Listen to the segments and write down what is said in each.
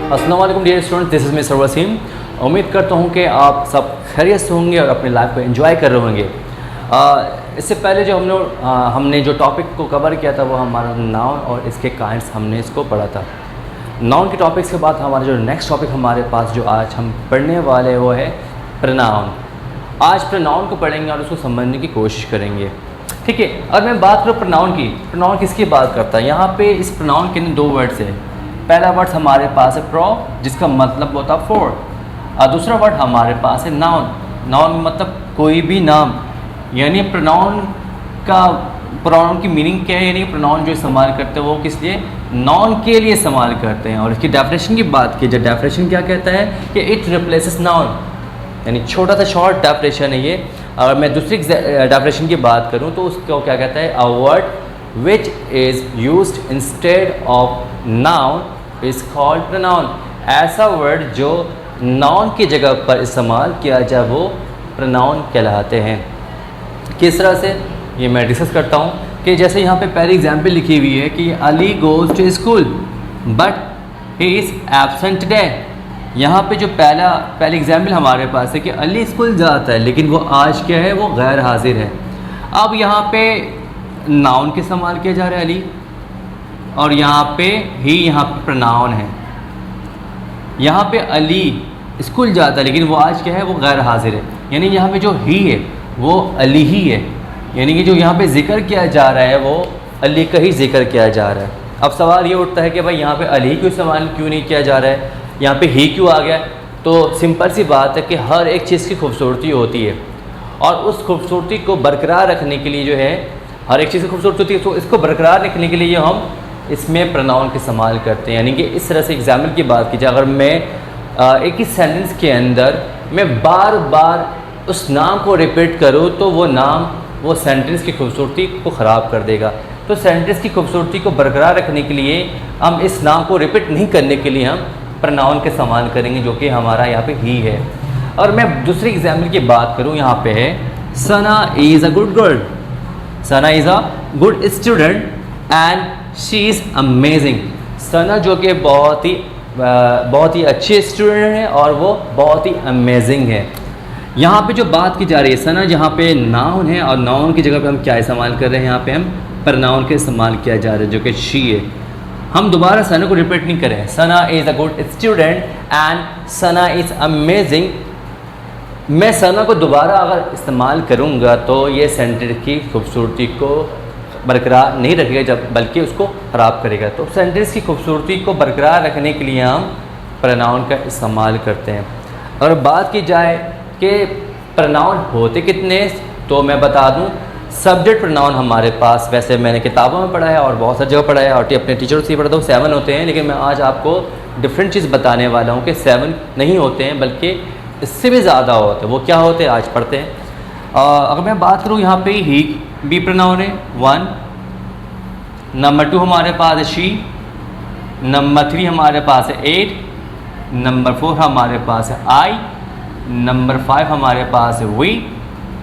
अस्सलाम वालेकुम dear students, this is mister Waseem. उम्मीद करता हूँ कि आप सब खैरियत से होंगे और अपनी लाइफ को एंजॉय कर रहे होंगे। इससे पहले जो हमने जो टॉपिक को कवर किया था वो हमारा नाउन और इसके काइंड्स हमने इसको पढ़ा था। नाउन के टॉपिक्स के बाद हमारा जो नेक्स्ट टॉपिक हमारे पास जो आज हम पढ़ने वाले वो है प्रोनाउन। आज प्रोनाउन को पढ़ेंगे और उसको समझने की कोशिश करेंगे, ठीक है। और मैं बात करूँ प्रोनाउन की, प्रोनाउन किसकी बात करता है? यहाँ पे इस प्रोनाउन के दो वर्ड्स हैं। पहला वर्ड हमारे पास है प्रो, जिसका मतलब होता है फोर, और दूसरा वर्ड हमारे पास है नाउन। नाउन मतलब कोई भी नाम, यानी प्रोनाउन की मीनिंग क्या है? यानी प्रोनाउन जो इस्तेमाल करते हैं वो किस लिए? नाउन के लिए इस्तेमाल करते हैं। और इसकी डेफिनेशन की बात की जाए, डेफिनेशन क्या कहता है कि इट रिप्लेसेस नाउन, यानी छोटा सा शॉर्ट डेफिनेशन है ये। अगर मैं दूसरी डेफिनेशन की बात करूँ तो उसको क्या कहता है? A word which is used instead of noun is called pronoun. ऐसा वर्ड जो नाउन की जगह पर इस्तेमाल किया जाए वो प्रोनाउन कहलाते हैं। किस तरह से, ये मैं डिस्कस करता हूँ कि जैसे यहाँ पे पहली एग्जाम्पल लिखी हुई है कि Ali goes to school but he is absent today. यहाँ पे जो पहली एग्जाम्पल हमारे पास है कि अली स्कूल जाता है लेकिन वो आज क्या है? वो गैर हाजिर है। अब यहाँ पे नाउन के इस्तेमाल किया जा रहा है अली, और यहाँ पे ही यहाँ पे प्रोनाउन है। यहाँ पे अली स्कूल जाता है लेकिन वो आज क्या है? वो गैर हाजिर है। यानी यहाँ पे जो ही है वो अली ही है, यानी कि जो यहाँ पे जिक्र किया जा रहा है वो अली का ही जिक्र किया जा रहा है। अब सवाल ये उठता है कि भाई यहाँ पे अली क्यों इस्तेमाल क्यों नहीं किया जा रहा है, यहाँ पे ही क्यों आ गया? तो सिंपल सी बात है कि हर एक चीज़ की खूबसूरती होती है, और उस खूबसूरती को बरकरार रखने के लिए जो है, हर एक चीज़ की खूबसूरती होती है, तो इसको बरकरार रखने के लिए हम इसमें प्रोनाउन का इस्तेमाल करते हैं। यानी कि इस तरह से एग्जाम्पल की बात की जाए, अगर मैं एक ही सेंटेंस के अंदर मैं बार बार उस नाम को रिपीट करूँ तो वो नाम वो सेंटेंस की खूबसूरती को ख़राब कर देगा। तो सेंटेंस की खूबसूरती को बरकरार रखने के लिए हम इस नाम को रिपीट नहीं करने के लिए हम प्रोनाउन का इस्तेमाल करेंगे, जो कि हमारा यहाँ पे ही है। और मैं दूसरी एग्जाम्पल की बात करूँ, यहाँ पे है Sana is a good girl. Sana is a good student and she is amazing. Sana जो कि बहुत ही अच्छी स्टूडेंट है और वो बहुत ही अमेजिंग है। यहाँ पे जो बात की जा रही है सना, जहाँ पे नाउन है, और नाउन की जगह पे हम क्या इस्तेमाल कर रहे हैं? यहाँ पे हम प्रोनाउन का इस्तेमाल किया जा रहा है जो कि शी है। हम दोबारा सना को रिपीट नहीं करें। Sana is a good student and Sana is amazing. मैं सना को दोबारा अगर इस्तेमाल करूँगा तो ये सेंटेंस की खूबसूरती को बरकरार नहीं रखेगा, जब बल्कि उसको ख़राब करेगा। तो सेंटेंस की खूबसूरती को बरकरार रखने के लिए हम प्रोनाउन का इस्तेमाल करते हैं। अगर बात की जाए कि प्रोनाउन होते कितने, तो मैं बता दूं, सब्जेक्ट प्रोनाउन हमारे पास, वैसे मैंने किताबों में पढ़ा है और बहुत सारी जगह पढ़ा है और अपने टीचरों से पढ़ा था, 7 होते हैं। लेकिन मैं आज आपको डिफरेंट चीज़ बताने वाला हूँ कि 7 नहीं होते हैं, बल्कि इससे भी ज़्यादा होते हैं। वो क्या होते हैं आज पढ़ते हैं। अगर मैं बात करूँ, यहाँ पे ही बी प्रोनाउन है 1, नंबर 2 हमारे पास है शी, नंबर 3 हमारे पास है 8, नंबर 4 हमारे पास है आई, नंबर 5 हमारे पास है वी,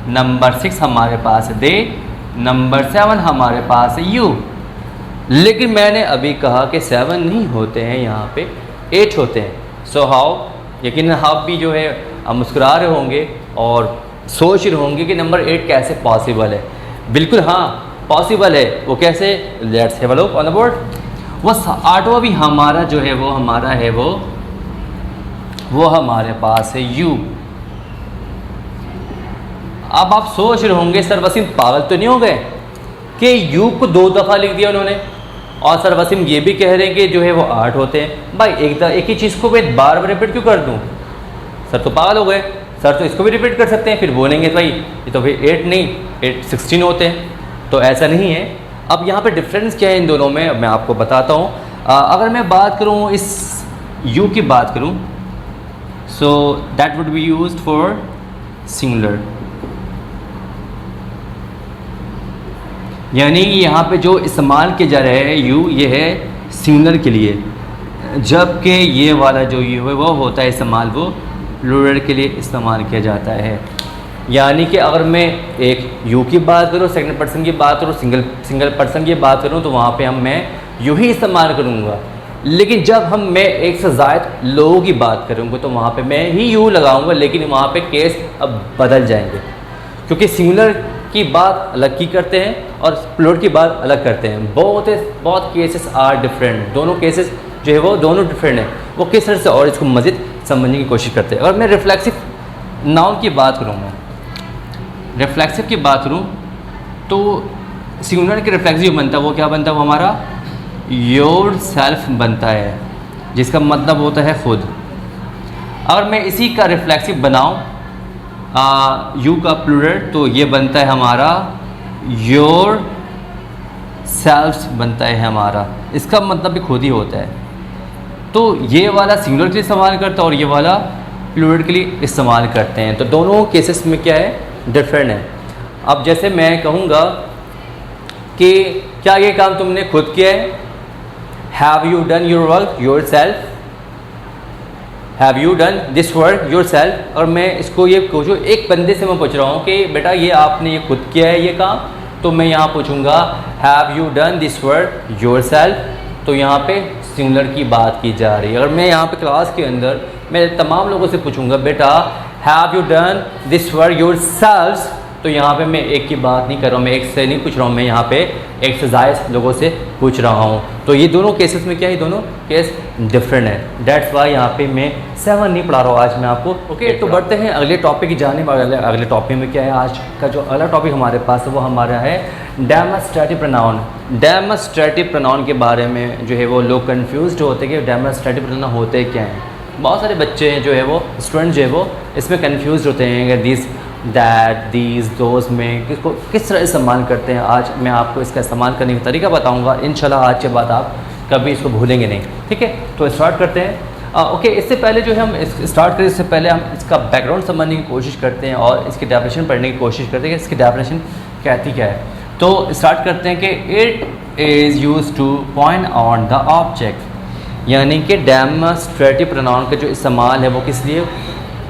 नंबर 6 हमारे पास है दे, नंबर 7 हमारे पास है यू। लेकिन मैंने अभी कहा कि 7 नहीं होते हैं, यहाँ पे 8 होते हैं। सो हाउ, यकीन आप भी जो है मुस्कुरा रहे होंगे और सोच रहे होंगे कि नंबर 8 कैसे पॉसिबल है। बिल्कुल हाँ, पॉसिबल है। वो कैसे? Let's have a look on the board. वो 8वां भी हमारा जो है वो हमारा है वो हमारे पास है यू। अब आप सोच रहे होंगे सर वसीम पागल तो नहीं हो गए कि यू को 2 दफ़ा लिख दिया उन्होंने, और सर वसीम ये भी कह रहे हैं कि जो है वो 8 होते हैं। भाई एक ही चीज़ को मैं बार बार रिपीट क्यों कर दूँ? सर तो पागल हो गए। सर तो इसको भी रिपीट कर सकते हैं, फिर बोलेंगे भाई ये तो फिर 8 नहीं 16 होते हैं। तो ऐसा नहीं है। अब यहाँ पे डिफरेंस क्या है इन दोनों में, मैं आपको बताता हूँ। अगर मैं बात करूँ इस यू की बात करूँ, so that would be used for singular, यानी यहाँ पे जो इस्तेमाल किया जा रहा है यू, ये है सिंगुलर के लिए, जबकि ये वाला जो यू है वो होता है इस्तेमाल वो प्लूरल के लिए इस्तेमाल किया जाता है। यानी कि अगर मैं एक यू की बात करूँ, सेकंड पर्सन की बात करूँ, सिंगल पर्सन की बात करूँ, तो वहाँ पे मैं यू ही इस्तेमाल करूँगा। लेकिन जब मैं एक से ज़ायद लोगों की बात करूँगा तो वहाँ पे मैं ही यू लगाऊंगा, लेकिन वहाँ पे केस अब बदल जाएंगे, क्योंकि सिंगुलर की बात अलग की करते हैं और प्लूरल की बात अलग करते हैं। बहुत केसेस आर डिफरेंट, दोनों केसेस जो है वो दोनों डिफरेंट हैं। वो किस तरह से और इसको मज़ीद समझने की कोशिश करते हैं। अगर मैं रिफ्लेक्सिव नाउन की बात करूँ, मैं रिफ्लेक्सिव की बात करूँ तो सिंगुलर के रिफ्लेक्सिव बनता है वो क्या बनता है, वो हमारा योर सेल्फ बनता है, जिसका मतलब होता है खुद। अगर मैं इसी का रिफ्लेक्सिव बनाऊँ यू का प्लूरल तो ये बनता है हमारा योर सेल्फ्स बनता है हमारा, इसका मतलब भी खुद ही होता है। तो ये वाला सिंगुलर के लिए इस्तेमाल करता है और ये वाला प्लूरल के लिए इस्तेमाल करते हैं। तो दोनों केसेस में क्या है, डिफरेंट है। अब जैसे मैं कहूँगा कि क्या ये काम तुमने खुद किया है, have you done your work your self, have you done this work your self. और मैं इसको ये पूछूँ, एक बंदे से मैं पूछ रहा हूँ कि बेटा ये आपने ये खुद किया है ये काम, तो मैं यहाँ पूछूँगा have you done this work your self. तो यहाँ पे सिंगुलर की बात की जा रही है। अगर मैं यहाँ पे क्लास के अंदर मैं तमाम लोगों से पूछूंगा बेटा have you done this work your selves, तो यहाँ पे मैं एक की बात नहीं कर रहा हूँ, मैं एक से नहीं पूछ रहा हूँ, मैं यहाँ पे एक से ज़ायद लोगों से पूछ रहा हूँ। तो ये दोनों केसेस में क्या है, दोनों केस डिफरेंट है। डेट्स वाई यहाँ पे मैं 7 नहीं पढ़ा रहा हूँ आज मैं आपको। ओके, तो बढ़ते हैं अगले टॉपिक की जानिब। अगले टॉपिक में क्या है, आज का जो अगला टॉपिक हमारे पास है वो हमारा है डेमोस्ट्रेटिव प्रोनाउन। डेमोस्ट्रेटिव प्रोनाउन के बारे में जो है वो लोग कन्फ्यूज्ड होते हैं कि डेमोस्ट्रेटिव प्रोनाउन होते क्या हैं। बहुत सारे बच्चे हैं जो है वो स्टूडेंट जो है वो इसमें कन्फ्यूज होते हैं कि दिस दैट दीज दोज में किसको किस तरह इस्तेमाल करते हैं। आज मैं आपको इसका इस्तेमाल करने का तरीका बताऊंगा। इंशाल्लाह आज के बाद आप कभी इसको भूलेंगे नहीं। ठीक है, तो स्टार्ट करते हैं। ओके, इससे पहले जो है हम स्टार्ट करें इससे पहले हम इसका बैकग्राउंड समझने की कोशिश करते हैं और इसकी डेफिनेशन पढ़ने की कोशिश करते हैं कि इसकी डेफिनेशन कहती क्या है। तो स्टार्ट करते हैं कि it is use two point on the object, यानी कि डेमोस्ट्रेटिव प्रोनाउन का जो इस्तेमाल है वो किस लिए,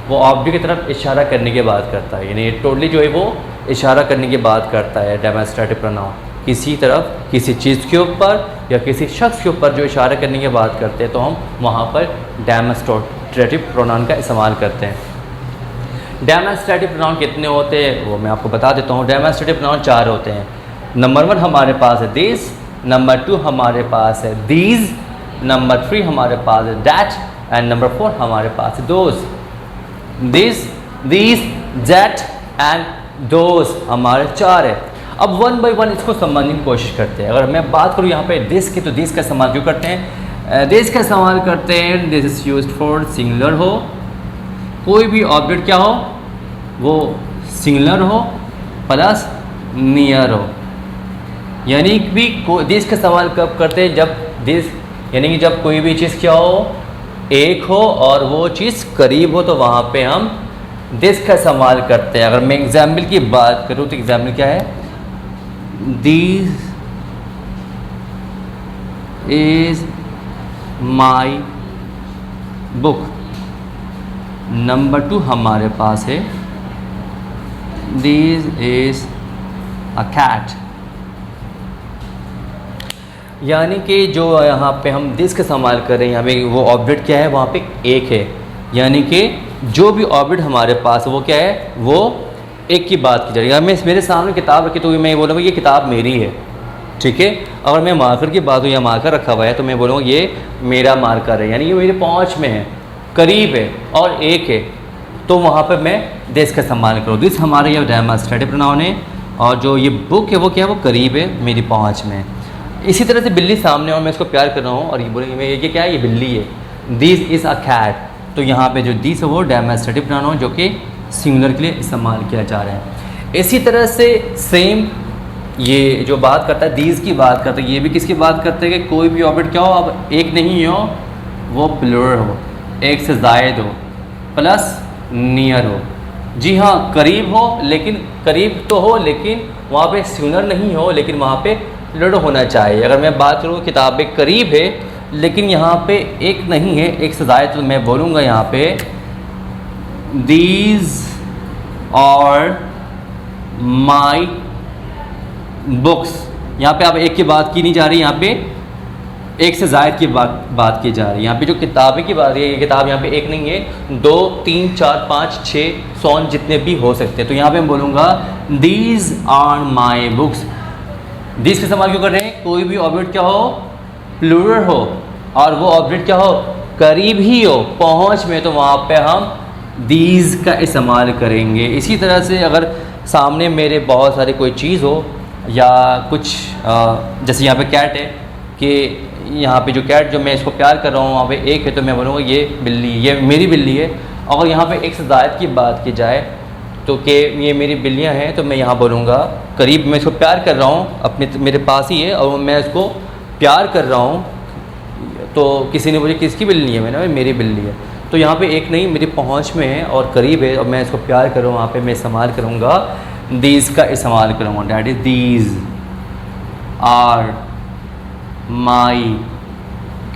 वो ऑब्जेक्ट की तरफ इशारा करने की बात करता है। यानी टोटली जो है वो इशारा करने की बात करता है। डेमोस्ट्रेटिव प्रोनाउन किसी तरफ किसी चीज़ के ऊपर या किसी शख्स के ऊपर जो इशारा करने की बात करते हैं तो हम वहाँ पर डेमोस्ट्रेटिव प्रोनाउन का इस्तेमाल करते हैं। डेमोस्ट्रेटिव प्रोनाउन कितने होते हैं वो मैं आपको बता देता हूँ। डेमोस्ट्रेटिव प्रोनाउन 4 होते हैं। नंबर 1 हमारे पास है दिस, नंबर 2 हमारे पास है दीज, नंबर 3 हमारे पास है दैट एंड नंबर 4 हमारे पास है those. This, these, that and those हमारे 4 है। अब 1 बाय 1 इसको समझने की कोशिश करते हैं। अगर मैं बात करूँ यहाँ पे दिस की, तो दिस का इस्तेमाल क्यों करते हैं, दिस का इस्तेमाल करते हैं this is used for singular हो, कोई भी ऑब्जेक्ट क्या हो वो सिंगुलर हो प्लस नियर हो। यानी भी दिस का इस्तेमाल कब करते हैं, जब दिस यानी कि जब कोई भी चीज़ क्या हो एक हो और वो चीज़ करीब हो तो वहाँ पे हम दिस का इस्तेमाल करते हैं। अगर मैं एग्जाम्पल की बात करूँ तो एग्जाम्पल क्या है, this is my book. Number 2 हमारे पास है दिस इज अ कैट। यानी कि जो यहाँ पे हम दिस का इस्तेमाल कर रहे हैं, हमें वो ऑब्जेक्ट क्या है वहाँ पे एक है। यानी कि जो भी ऑब्जेक्ट हमारे पास है वो क्या है, वो एक की बात की जाएगी। मैं मेरे सामने किताब रखी तो मैं बोलूँगा ये किताब मेरी है। ठीक है, अगर मैं मार्कर की बात हो या मार्कर रखा हुआ है तो मैं बोलूँगा ये मेरा मार्कर है, यानी ये मेरे पहुँच में है, करीब है और एक है, तो वहाँ पर मैं दिस का इस्तेमाल करूँ। दिस हमारे ये डेमोस्ट्रेटिव प्रोनाउन है और जो ये बुक है वो क्या है, वो करीब है, मेरी पहुँच में। इसी तरह से बिल्ली सामने और मैं इसको प्यार कर रहा हूँ और ये बोलेंगे मैं ये क्या है, ये बिल्ली है। दिस इज़ अ कैट, तो यहाँ पे जो दिस है वो डेमोस्ट्रेटिव प्रोनाउन जो कि सिंगुलर के लिए इस्तेमाल किया जा रहा है। इसी तरह से सेम ये जो बात करता है दीज की बात करता है, ये भी किसकी बात करते हैं कि कोई भी ऑब्जेक्ट क्या हो, अब एक नहीं हो वो प्लूरल हो, एक से ज़ायद हो प्लस नियर हो। जी हाँ, करीब हो, लेकिन करीब तो हो लेकिन वहाँ पे सिंगुलर नहीं हो, लेकिन वहाँ पे प्लूरल होना चाहिए। अगर मैं बात करूँ किताबें करीब है लेकिन यहाँ पे एक नहीं है, एक से ज़ायद, तो मैं बोलूँगा यहाँ पे दीज और माई बुक्स। यहाँ पे आप एक की बात की नहीं जा रही, यहाँ पे एक से ज़ायद की बात की जा रही है। यहाँ पे जो किताबें की बात है, ये किताब यहाँ पे एक नहीं है, 2, 3, 4, 5, 6, सॉन जितने भी हो सकते हैं। तो यहाँ पे मैं बोलूँगा these are my books. These का इस्तेमाल क्यों कर रहे हैं? कोई भी ऑब्जेक्ट क्या हो, प्लूरल हो, और वो ऑब्जेक्ट क्या हो, करीब ही हो, पहुँच में, तो वहाँ पे हम दीज का इस्तेमाल करेंगे। इसी तरह से अगर सामने मेरे बहुत सारी कोई चीज़ हो या कुछ जैसे यहाँ पे कैट है, कि यहाँ पे जो कैट जो मैं इसको प्यार कर रहा हूँ वहाँ पे एक है, तो मैं बोलूँगा ये बिल्ली, ये मेरी बिल्ली है। अगर यहाँ पे एक से ज़ायद की बात की जाए तो कि ये मेरी बिल्लियाँ हैं, तो मैं यहाँ बोलूँगा करीब, मैं इसको प्यार कर रहा हूँ, अपने मेरे पास ही है और मैं इसको प्यार कर रहा हूँ। तो किसी ने मुझे किसकी बिल्ली है, मैंने मेरी बिल्ली है। तो यहाँ पे एक नहीं, मेरी पहुँच में है और करीब है और मैं इसको प्यार कर रहा हूँ, वहाँ पे मैं इस्तेमाल करूँगा दीज का इस्तेमाल करूँगा। That is these are my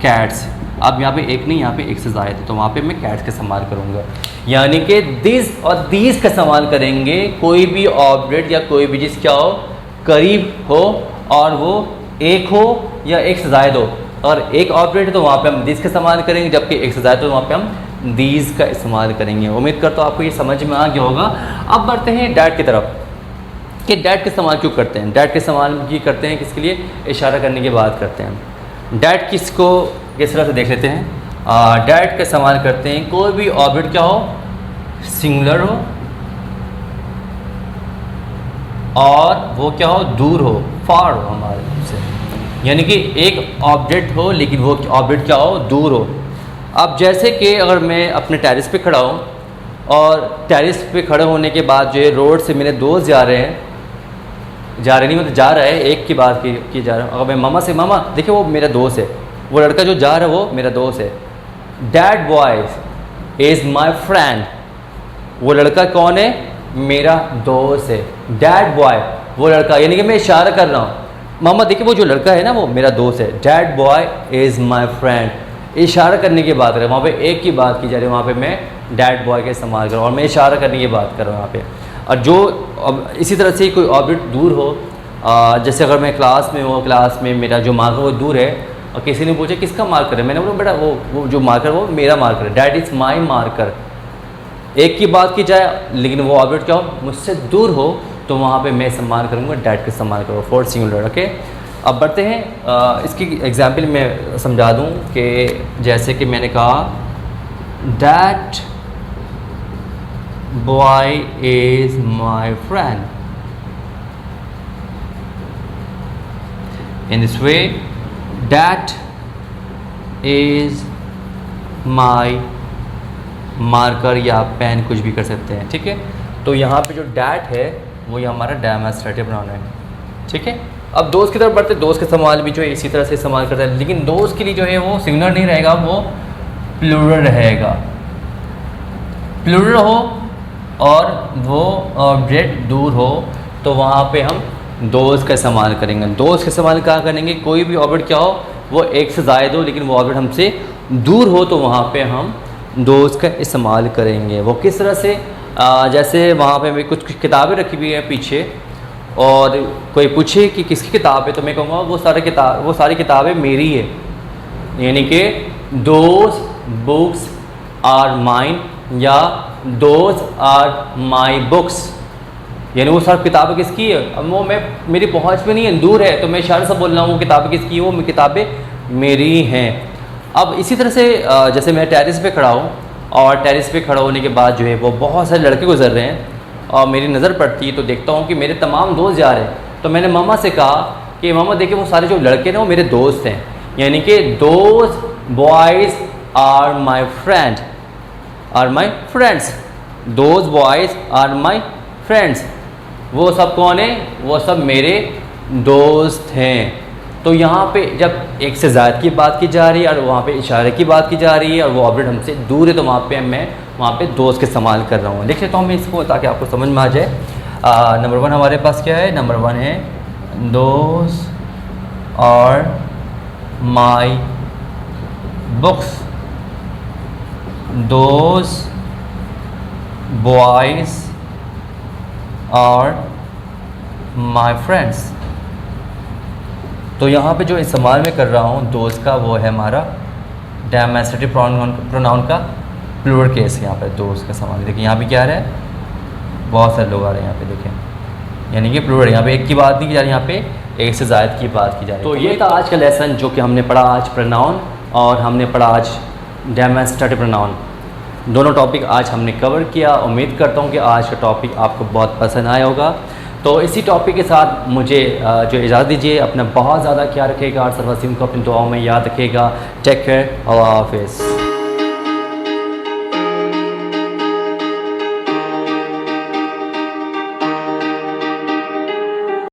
cats. अब यहाँ पे एक नहीं, यहाँ पे एक से ज़ायद है, तो वहाँ पे मैं कैट्स का इस्तेमाल करूँगा। यानी कि दिस और दीज का इस्तेमाल करेंगे कोई भी ऑब्जेक्ट या कोई भी चीज़ क्या हो, करीब हो और वो एक हो या एक से ज़ायद हो। और एक ऑब्जेक्ट है तो वहाँ पे हम दिस का इस्तेमाल करेंगे, जबकि एक से ज़ायद तो वहाँ पे हम दीज का इस्तेमाल करेंगे। उम्मीद करता हूँ आपको ये समझ में आ गया होगा। अब बढ़ते हैं डैट की तरफ, कि डैट का इस्तेमाल क्यों करते हैं। डैट का इस्तेमाल ये करते हैं किसके लिए, इशारा करने की बात करते हैं। डैट किसको किस तरह से देख लेते हैं। डैट का इस्तेमाल करते हैं कोई भी ऑब्जेक्ट क्या हो, सिंगुलर हो और वो क्या हो, दूर हो, फार हो हमारे से। यानी कि एक ऑब्जेक्ट हो लेकिन वो ऑब्जेक्ट क्या हो, दूर हो। अब जैसे कि अगर मैं अपने टेरेस पे खड़ा हूँ और टेरेस पे खड़े होने के बाद जो है रोड से मेरे दोस्त जा रहे नहीं, मतलब जा रहा है, एक की बात की जा रहा है। अगर मैं मामा से, मामा देखिए वो मेरा दोस्त है, वो लड़का जो जा रहा है वो मेरा दोस्त है। That boy is my friend. वो लड़का कौन है, मेरा दोस्त है। दैट बॉय, वो लड़का, यानी कि मैं इशारा कर रहा हूँ, मामा देखिए वो जो लड़का है ना वो मेरा दोस्त है। That boy is my friend. इशारा करने की बात करें, वहाँ पे एक की बात की जा रही है, वहाँ पे मैं दैट बॉय का इस्तेमाल कर रहा हूँ और मैं इशारा करने की बात कर रहा हूँ यहाँ पे। और जो अब इसी तरह से कोई ऑब्जेक्ट दूर हो, जैसे अगर मैं क्लास में हूँ, क्लास में मेरा जो मार्कर वो दूर है और किसी ने पूछा किसका मार्कर है, मैंने बोला बेटा वो जो मार्कर वो मेरा मार्कर है, दैट इज़ माई मार्कर। एक की बात की जाए लेकिन वो ऑब्जेक्ट क्या हो, मुझसे दूर हो, तो वहाँ पे मैं इस्तेमाल करूँगा डैट का इस्तेमाल करूँगा फॉर सिंगुलर। ओके, अब बढ़ते हैं इसकी एग्जाम्पल मैं समझा दूँ कि जैसे कि मैंने कहा that boy is my friend. In this way that is my marker या पेन, कुछ भी कर सकते हैं। ठीक है, तो यहाँ पे जो डैट है वो ये हमारा डेमोन्स्ट्रेटिव प्रोनाउन है। ठीक है, अब दोस्त की तरफ बढ़ते, दोस्त का इस्तेमाल भी जो है इसी तरह से इस्तेमाल करता है, लेकिन दोस्त के लिए जो है वो सिंगुलर नहीं रहेगा, वो प्लूरल रहेगा। प्लूरल हो और वो ऑब्जेक्ट दूर हो, तो वहाँ पे हम दोस्त का इस्तेमाल करेंगे। दोस्त का इस्तेमाल क्या करेंगे, कोई भी ऑब्जेक्ट क्या हो वो एक से ज़ायद हो लेकिन वो ऑब्जेक्ट हमसे दूर हो, तो वहाँ पे हम दोस्त का इस्तेमाल करेंगे। वो किस तरह से, जैसे वहाँ पे कुछ किताबें रखी हुई हैं पीछे और कोई पूछे कि किसकी किताब है, तो मैं कहूँगा वो सारी किताबें मेरी है। यानी कि दोज बुक्स आर माइन या दोज आर माई बुक्स, यानी वो सारी किताबें किसकी है। अब वो मेरी पहुँच में नहीं है, दूर है, तो मैं इशारे से बोल रहा हूँ वो किताबें किसकी है, वो किताबें मेरी हैं। अब इसी तरह से जैसे मैं टेरेस पे खड़ा हूँ और टेरेस पे खड़ा होने के बाद जो है वो बहुत सारे लड़के गुजर रहे हैं और मेरी नज़र पड़ती है, तो देखता हूँ कि मेरे तमाम दोस्त जा रहे हैं। तो मैंने मामा से कहा कि मामा देखिए वो सारे जो लड़के हैं वो मेरे दोस्त हैं, यानी कि those boys are my friend, are my friends. Those boys are my friends, वो सब कौन है, वो सब मेरे दोस्त हैं। तो यहाँ पे जब एक से ज़्यादा की बात की जा रही है और वहाँ पे इशारे की बात की जा रही है और वो ऑब्जेक्ट हमसे दूर है, तो वहाँ पे मैं वहाँ पे दोस्त के इस्तेमाल कर रहा हूँ। देख लेता हूँ मैं इसको ताकि आपको समझ में आ जाए। नंबर 1 हमारे पास क्या है, नंबर 1 है दोज और माई बुक्स, दोज बॉयज़ और माई फ्रेंड्स। तो यहाँ पे जो इस्तेमाल मैं कर रहा हूँ दोस्त का वो है हमारा डेमोन्स्ट्रेटिव प्रोनाउन का प्लूरल केस। यहाँ पे दोस्त का सवाल देखिए, यहाँ पे क्या है, बहुत सारे लोग आ रहे हैं यहाँ पे देखें, यानी कि प्लूरल, यहाँ पे एक की बात नहीं की जा रही, यहाँ पे एक से ज़ायद की बात की जा रही है। तो ये था आज का लेसन जो कि हमने पढ़ा आज प्रोनाउन और हमने पढ़ा आज डेमोन्स्ट्रेटिव प्रोनाउन। दोनों टॉपिक आज हमने कवर किया। उम्मीद करता हूँ कि आज का टॉपिक आपको बहुत पसंद आया होगा। तो इसी टॉपिक के साथ मुझे जो इजाज़त दीजिए। अपना बहुत ज़्यादा ख्याल रखिएगा और सर्वसीम को अपनी दुआओं में याद रखिएगा। टेक केयर, अल्लाह हाफिज़।